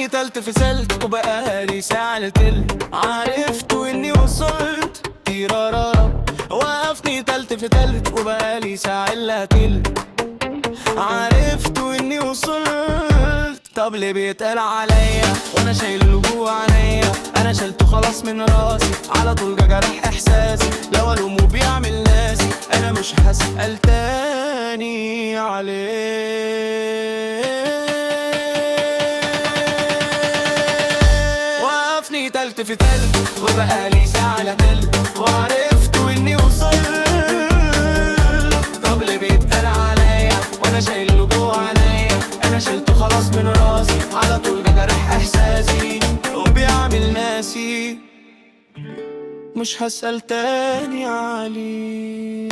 وقفني تلت في سلت وبقالي ساعة التلت، عرفت اني وصلت تيرارارا. وقفني تلت في تلت وبقالي ساعة الا تلت، عرفت اني وصلت. طب ليه بيتقال عليا وانا شايل الوجوع عينيا؟ انا شلته خلاص من راسي، على طول جرح احساسي. لو الومه بيعمل ناسي، انا مش هسأل تاني عليه. وقفني تلت في تلت وبقالي ساعة لا تلت، وعرفت اني وصلت. طب ليه بيتقال عليا وانا شايل الوجوع عينيا؟ انا شلته خلاص من راسي، على طول جرح احساسي وبيعمل ناسي، مش هسأل تاني عليه.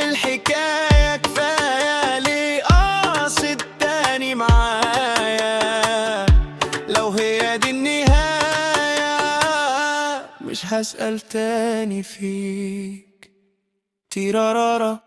الحكاية كفاية ليه قاصد تاني معايا؟ لو هي دي النهاية مش هسأل تاني فيك تيرارارا.